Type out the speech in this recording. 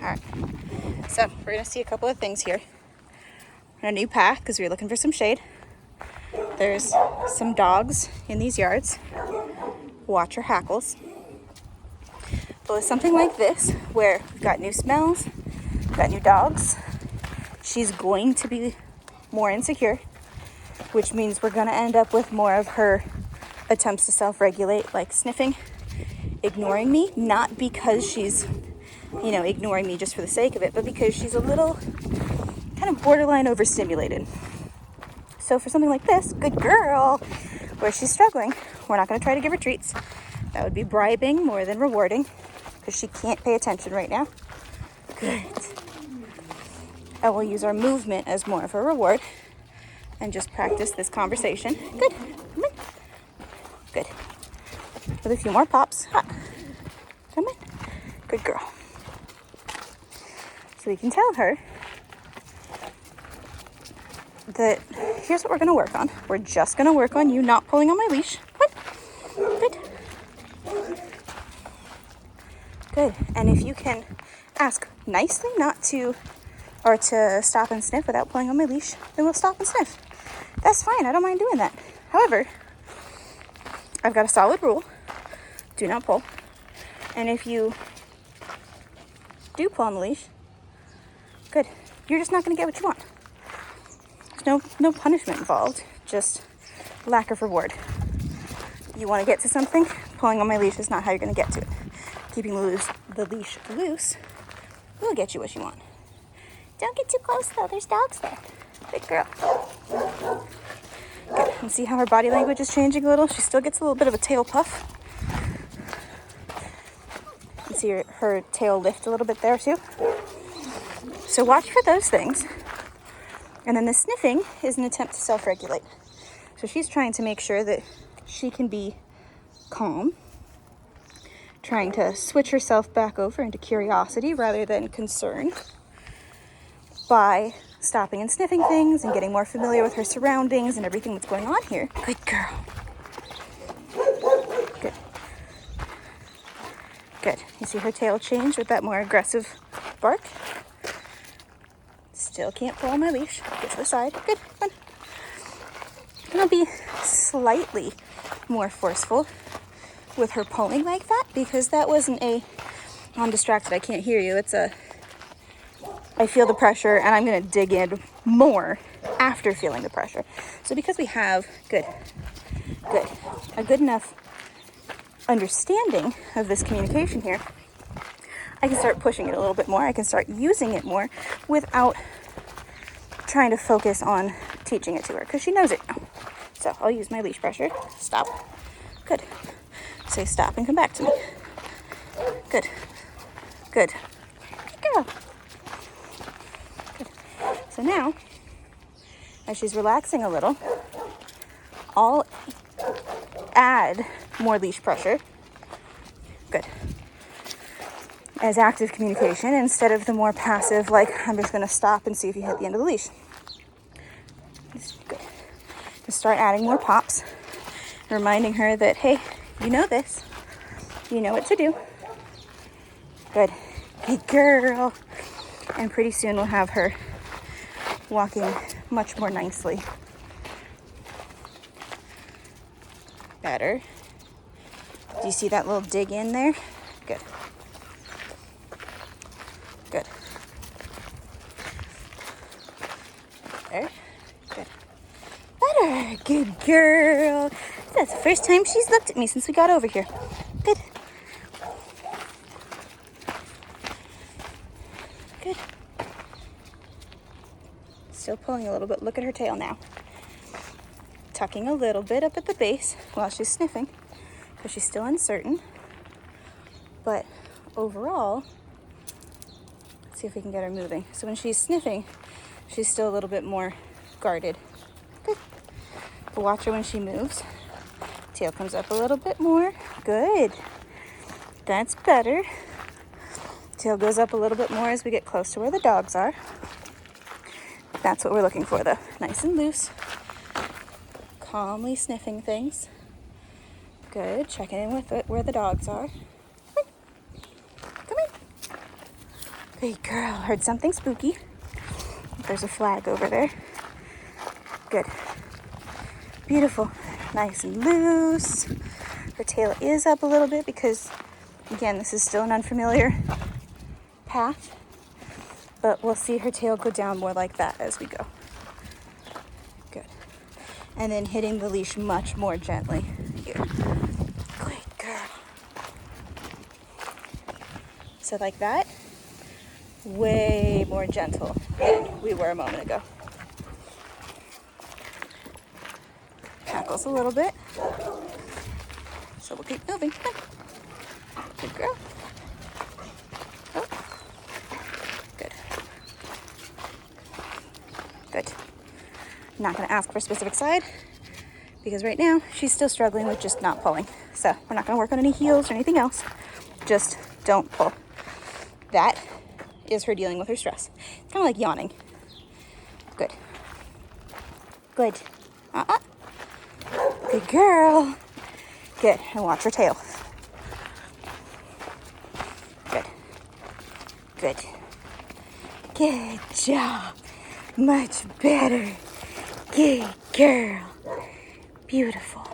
All right. So we're gonna see a couple of things here. A new path because we're looking for some shade. There's some dogs in these yards. Watch her hackles. But with something like this, where we've got new smells, got new dogs, she's going to be more insecure, which means we're gonna end up with more of her attempts to self-regulate, like sniffing, ignoring me, not because she's, ignoring me just for the sake of it, but because she's a little kind of borderline overstimulated. So for something like this, good girl, where she's struggling, we're not going to try to give her treats. That would be bribing more than rewarding because she can't pay attention right now. Good. And we'll use our movement as more of a reward and just practice this conversation. Good. Come on. Good. With a few more pops. Ha. Come on. Good girl. So we can tell her that here's what we're going to work on. We're just going to work on you not pulling on my leash. Good. Good. And if you can ask nicely not to, or to stop and sniff without pulling on my leash, then we'll stop and sniff. That's fine. I don't mind doing that. However, I've got a solid rule. Do not pull. And if you do pull on the leash, good. You're just not going to get what you want. There's no punishment involved, just lack of reward. You want to get to something, pulling on my leash is not how you're going to get to it. Keeping the leash loose will get you what you want. Don't get too close though, there's dogs there. Good girl. Good. And see how her body language is changing a little? She still gets a little bit of a tail puff. You can see her tail lift a little bit there too. So watch for those things. And then the sniffing is an attempt to self-regulate. So she's trying to make sure that she can be calm, trying to switch herself back over into curiosity rather than concern by stopping and sniffing things and getting more familiar with her surroundings and everything that's going on here. Good girl. Good. Good. You see her tail change with that more aggressive bark? Still can't pull on my leash. Get to the side. Good. Come on. I'm gonna be slightly more forceful with her pulling like that because that wasn't I'm distracted, I can't hear you. It's I feel the pressure and I'm gonna dig in more after feeling the pressure. So because we have a good enough understanding of this communication here, I can start pushing it a little bit more. I can start using it more without trying to focus on teaching it to her because she knows it now. So I'll use my leash pressure. Stop. Good. Say stop and come back to me. Good. Good. Good girl. Good. So now, as she's relaxing a little, I'll add more leash pressure. Good. As active communication instead of the more passive, like I'm just going to stop and see if you hit the end of the leash. Good. Just start adding more pops, reminding her that, hey, you know this. You know what to do. Good. Good girl. And pretty soon we'll have her walking much more nicely. Better. Do you see that little dig in there? Good. Good. There. Good. Better. Good girl. That's the first time she's looked at me since we got over here. Good. Good. Still pulling a little bit. Look at her tail now. Tucking a little bit up at the base while she's sniffing because she's still uncertain. But overall, see if we can get her moving. So when she's sniffing, she's still a little bit more guarded. Good. But watch her when she moves. Tail comes up a little bit more. Good. That's better. Tail goes up a little bit more as we get close to where the dogs are. That's what we're looking for though. Nice and loose. Calmly sniffing things. Good. Checking in with where the dogs are. Come here. Good girl. Heard something spooky. There's a flag over there. Good. Beautiful. Nice and loose. Her tail is up a little bit because, again, this is still an unfamiliar path. But we'll see her tail go down more like that as we go. Good. And then hitting the leash much more gently here. Good girl. So like that. Way more gentle than we were a moment ago. Hackles a little bit. So we'll keep moving. Come on. Good girl. Oh. Good. Good. Not going to ask for a specific side because right now she's still struggling with just not pulling. So we're not going to work on any heels or anything else. Just don't pull. That is her dealing with her stress. It's kind of like yawning. Good. Good. Good girl. Good. And watch her tail. Good. Good. Good job. Much better. Good girl. Beautiful.